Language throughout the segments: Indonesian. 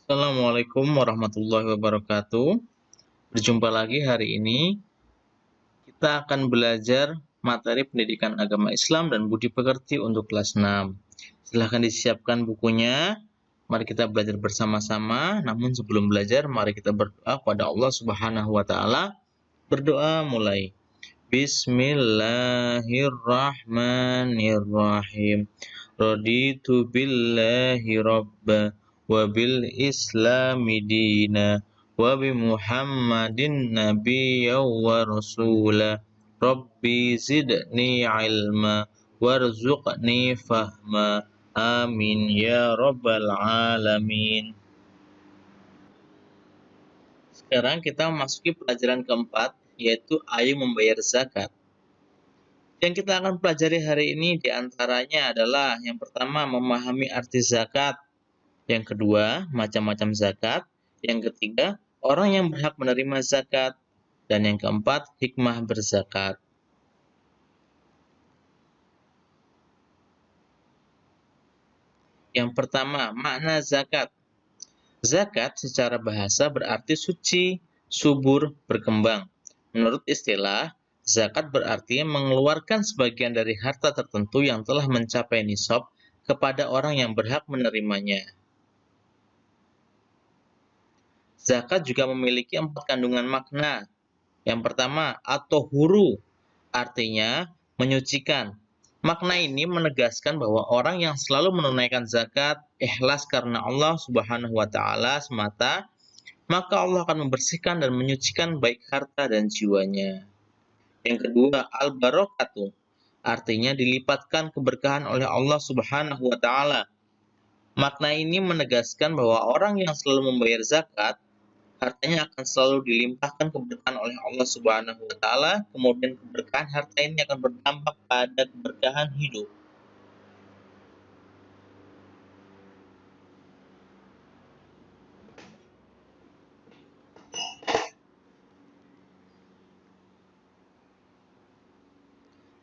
Assalamualaikum warahmatullahi wabarakatuh. Berjumpa lagi hari ini. Kita akan belajar materi pendidikan agama Islam dan budi pekerti untuk kelas 6. Silahkan disiapkan bukunya. Mari kita belajar bersama-sama. Namun sebelum belajar, mari kita berdoa kepada Allah Subhanahu wa taala. Berdoa mulai. Bismillahirrahmanirrahim. Raditu billahi rabba wa bil islami dina wa bi Muhammadin nabiyya wa rasula. Rabbi zidni ilma warzuqni fahma. Amin ya rabbal alamin. Sekarang kita memasuki pelajaran keempat, yaitu ayo membayar zakat. Yang kita akan pelajari hari ini diantaranya adalah yang pertama memahami arti zakat, yang kedua macam-macam zakat, yang ketiga orang yang berhak menerima zakat, dan yang keempat hikmah berzakat. Yang pertama, makna zakat. Zakat secara bahasa berarti suci, subur, berkembang. Menurut istilah, zakat berarti mengeluarkan sebagian dari harta tertentu yang telah mencapai nisab kepada orang yang berhak menerimanya. Zakat juga memiliki 4 kandungan makna. Yang pertama, at-tahuru, artinya menyucikan. Makna ini menegaskan bahwa orang yang selalu menunaikan zakat ikhlas karena Allah Subhanahu wa taala semata, maka Allah akan membersihkan dan menyucikan baik harta dan jiwanya. Yang kedua, al-barakatuh, artinya dilipatkan keberkahan oleh Allah Subhanahu wa taala. Makna ini menegaskan bahwa orang yang selalu membayar zakat, hartanya akan selalu dilimpahkan keberkahan oleh Allah Subhanahu wa taala, kemudian keberkahan harta ini akan berdampak pada keberkahan hidup.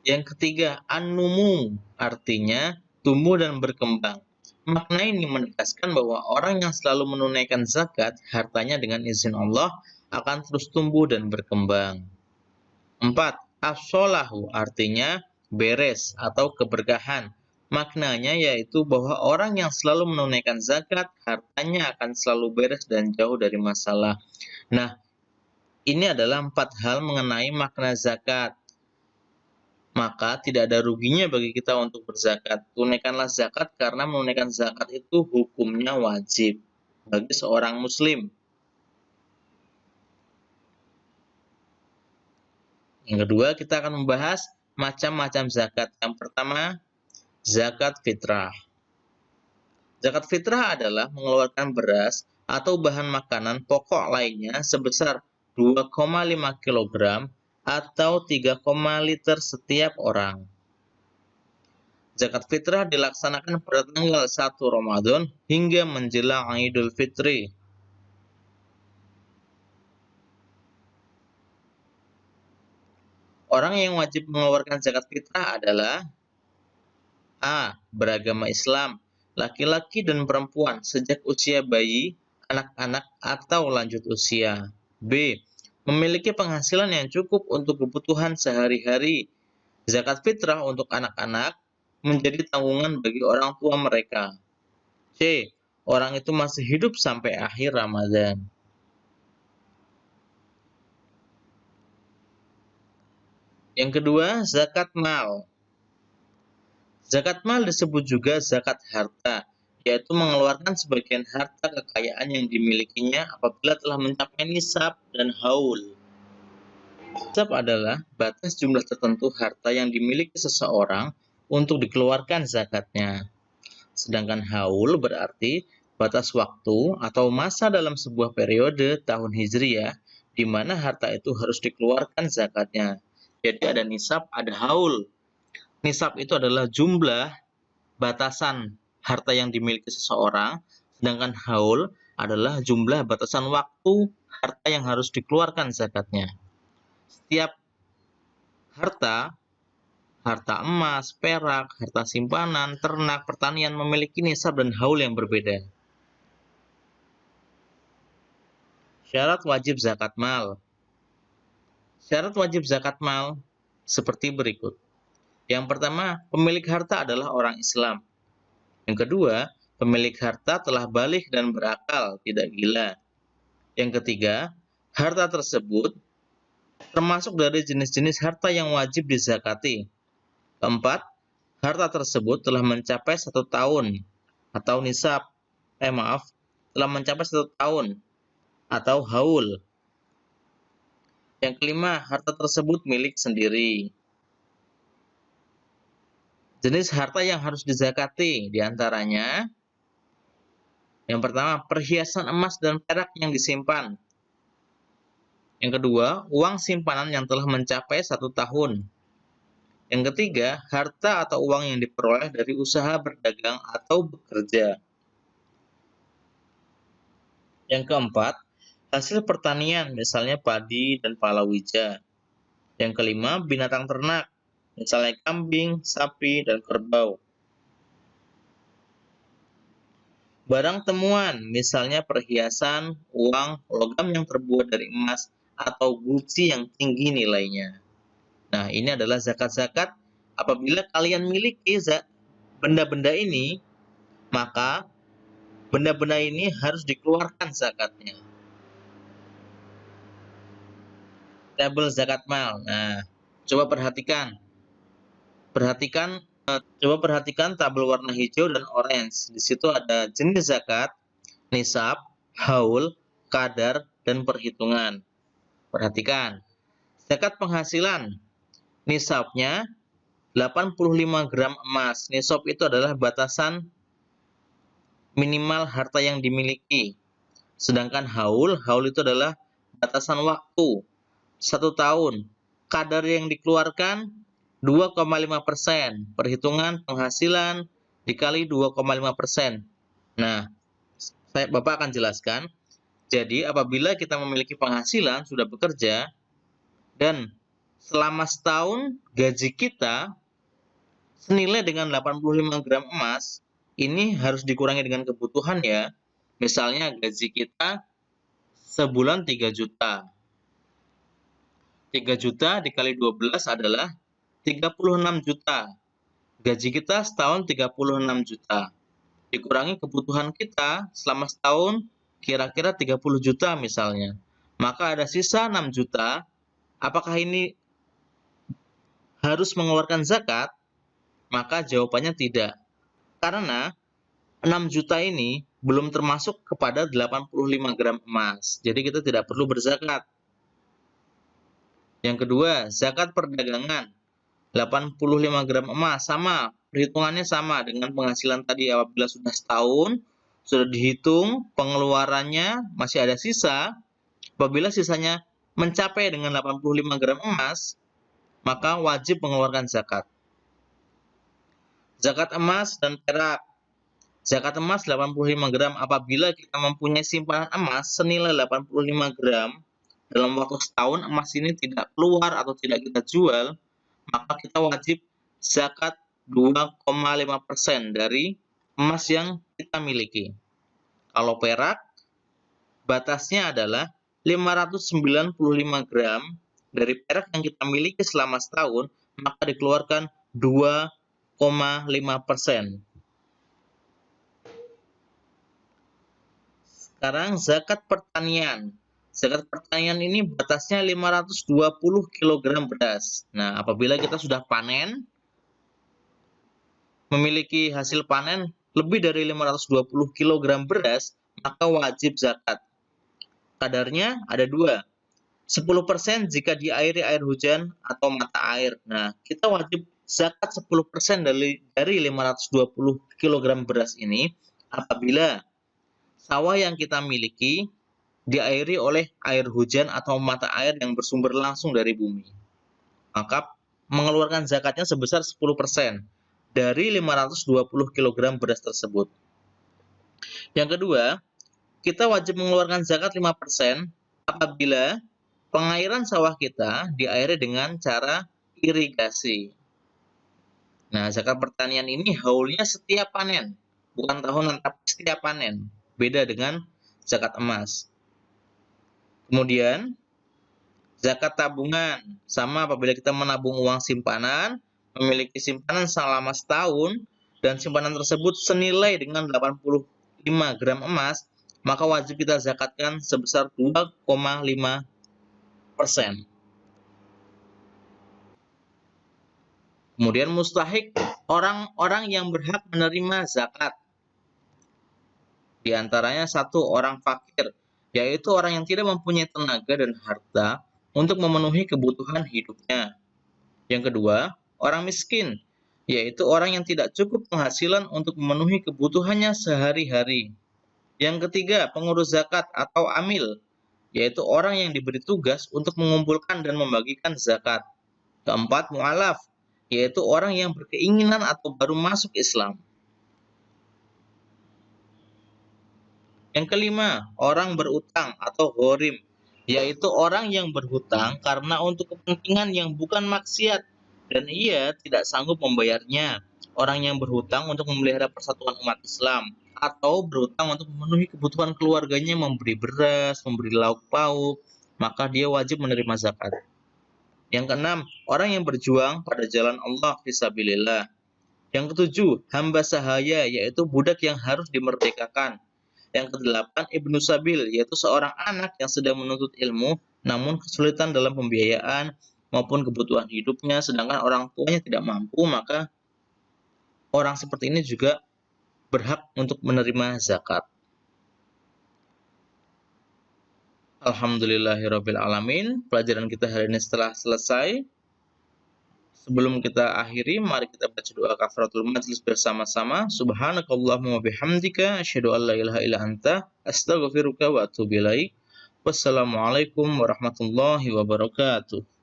Yang ketiga, an-numu, artinya tumbuh dan berkembang. Makna ini menegaskan bahwa orang yang selalu menunaikan zakat, hartanya dengan izin Allah akan terus tumbuh dan berkembang. 4. As-solahu, artinya beres atau keberkahan. Maknanya yaitu bahwa orang yang selalu menunaikan zakat, hartanya akan selalu beres dan jauh dari masalah. Nah, ini adalah 4 hal mengenai makna zakat. Maka tidak ada ruginya bagi kita untuk berzakat. Tunaikanlah zakat karena menunaikan zakat itu hukumnya wajib bagi seorang muslim. Yang kedua, kita akan membahas macam-macam zakat. Yang pertama, zakat fitrah. Zakat fitrah adalah mengeluarkan beras atau bahan makanan pokok lainnya sebesar 2,5 kg atau 3, liter setiap orang. Zakat fitrah dilaksanakan pada tanggal 1 Ramadan hingga menjelang Idul Fitri. Orang yang wajib mengeluarkan zakat fitrah adalah A. Beragama Islam, laki-laki dan perempuan sejak usia bayi, anak-anak atau lanjut usia. B. Memiliki penghasilan yang cukup untuk kebutuhan sehari-hari. Zakat fitrah untuk anak-anak menjadi tanggungan bagi orang tua mereka. C. Orang itu masih hidup sampai akhir Ramadan. Yang kedua, zakat mal. Zakat mal disebut juga zakat harta, yaitu mengeluarkan sebagian harta kekayaan yang dimilikinya apabila telah mencapai nisab dan haul. Nisab adalah batas jumlah tertentu harta yang dimiliki seseorang untuk dikeluarkan zakatnya. Sedangkan haul berarti batas waktu atau masa dalam sebuah periode tahun Hijriah di mana harta itu harus dikeluarkan zakatnya. Jadi ada nisab, ada haul. Nisab itu adalah jumlah batasan harta yang dimiliki seseorang, sedangkan haul adalah jumlah batasan waktu harta yang harus dikeluarkan zakatnya. Setiap harta emas, perak, harta simpanan, ternak, pertanian memiliki nisab dan haul yang berbeda. Syarat wajib zakat mal. Syarat wajib zakat mal seperti berikut. Yang pertama, pemilik harta adalah orang Islam. Yang kedua, pemilik harta telah balik dan berakal, tidak gila. Yang ketiga, harta tersebut termasuk dari jenis-jenis harta yang wajib dizakati. Keempat, harta tersebut telah mencapai 1 tahun atau nisab. Telah mencapai 1 tahun atau haul. Yang kelima, harta tersebut milik sendiri. Jenis harta yang harus dizakati diantaranya, yang pertama, perhiasan emas dan perak yang disimpan. Yang kedua, uang simpanan yang telah mencapai 1 tahun. Yang ketiga, harta atau uang yang diperoleh dari usaha berdagang atau bekerja. Yang keempat, hasil pertanian, misalnya padi dan palawija. Yang kelima, binatang ternak, misalnya kambing, sapi, dan kerbau. Barang temuan, misalnya perhiasan, uang, logam yang terbuat dari emas, atau guci yang tinggi nilainya. Nah, ini adalah zakat-zakat. Apabila kalian miliki benda-benda ini, maka benda-benda ini harus dikeluarkan zakatnya. Tabel zakat mal. Nah, coba perhatikan. Coba perhatikan tabel warna hijau dan orange. Di situ ada jenis zakat, nisab, haul, kadar, dan perhitungan. Perhatikan. Zakat penghasilan. Nisabnya 85 gram emas. Nisab itu adalah batasan minimal harta yang dimiliki. Sedangkan haul itu adalah batasan waktu. 1 tahun. Kadar yang dikeluarkan 2,5%. Perhitungan penghasilan dikali 2,5%. Nah, Bapak akan jelaskan. Jadi, apabila kita memiliki penghasilan, sudah bekerja, dan selama setahun gaji kita senilai dengan 85 gram emas, ini harus dikurangi dengan kebutuhan ya. Misalnya gaji kita sebulan 3 juta. 3 juta dikali 12 adalah 36 juta. Gaji kita setahun 36 juta. Dikurangi kebutuhan kita selama setahun kira-kira 30 juta misalnya. Maka ada sisa 6 juta. Apakah ini harus mengeluarkan zakat? Maka jawabannya tidak. Karena 6 juta ini belum termasuk kepada 85 gram emas. Jadi kita tidak perlu berzakat. Yang kedua, zakat perdagangan. 85 gram emas, sama. Perhitungannya sama dengan penghasilan tadi. Apabila sudah setahun, sudah dihitung, pengeluarannya masih ada sisa. Apabila sisanya mencapai dengan 85 gram emas, maka wajib mengeluarkan zakat. Zakat emas dan perak. Zakat emas 85 gram apabila kita mempunyai simpanan emas senilai 85 gram, dalam waktu setahun emas ini tidak keluar atau tidak kita jual, maka kita wajib zakat 2,5% dari emas yang kita miliki. Kalau perak, batasnya adalah 595 gram dari perak yang kita miliki selama setahun, maka dikeluarkan 2,5%. Sekarang zakat pertanian. Zakat pertanian ini batasnya 520 kg beras. Nah, apabila kita sudah panen, memiliki hasil panen lebih dari 520 kg beras, maka wajib zakat. Kadarnya ada 2. 10% jika diairi air hujan atau mata air. Nah, kita wajib zakat 10% dari 520 kg beras ini apabila sawah yang kita miliki diairi oleh air hujan atau mata air yang bersumber langsung dari bumi. Maka mengeluarkan zakatnya sebesar 10% dari 520 kg beras tersebut. Yang kedua, kita wajib mengeluarkan zakat 5% apabila pengairan sawah kita diairi dengan cara irigasi. Nah, zakat pertanian ini haulnya setiap panen, bukan tahunan, tapi setiap panen. Beda dengan zakat emas. Kemudian zakat tabungan, sama apabila kita menabung uang simpanan, memiliki simpanan selama setahun, dan simpanan tersebut senilai dengan 85 gram emas, maka wajib kita zakatkan sebesar 2,5%. Kemudian mustahik, orang-orang yang berhak menerima zakat. Di antaranya satu, orang fakir, yaitu orang yang tidak mempunyai tenaga dan harta untuk memenuhi kebutuhan hidupnya. Yang kedua, orang miskin, yaitu orang yang tidak cukup penghasilan untuk memenuhi kebutuhannya sehari-hari. Yang ketiga, pengurus zakat atau amil, yaitu orang yang diberi tugas untuk mengumpulkan dan membagikan zakat. Keempat, mu'alaf, yaitu orang yang berkeinginan atau baru masuk Islam. Yang kelima, orang berutang atau ghorim, yaitu orang yang berhutang karena untuk kepentingan yang bukan maksiat dan ia tidak sanggup membayarnya. Orang yang berhutang untuk memelihara persatuan umat Islam atau berhutang untuk memenuhi kebutuhan keluarganya, memberi beras, memberi lauk pauk, maka dia wajib menerima zakat. Yang keenam, orang yang berjuang pada jalan Allah fisabilillah. Yang ketujuh, hamba sahaya, yaitu budak yang harus dimerdekakan. Yang kedelapan, ibnu sabil, yaitu seorang anak yang sedang menuntut ilmu namun kesulitan dalam pembiayaan maupun kebutuhan hidupnya, sedangkan orang tuanya tidak mampu, maka orang seperti ini juga berhak untuk menerima zakat. Alhamdulillahirabbil alamin. Pelajaran kita hari ini telah selesai. Sebelum kita akhiri, mari kita baca doa kafaratul majlis bersama-sama. Subhanakallahumma wa bihamdika asyhadu an la ilaha illa anta astaghfiruka wa atubu ilaik. Wassalamualaikum warahmatullahi wabarakatuh.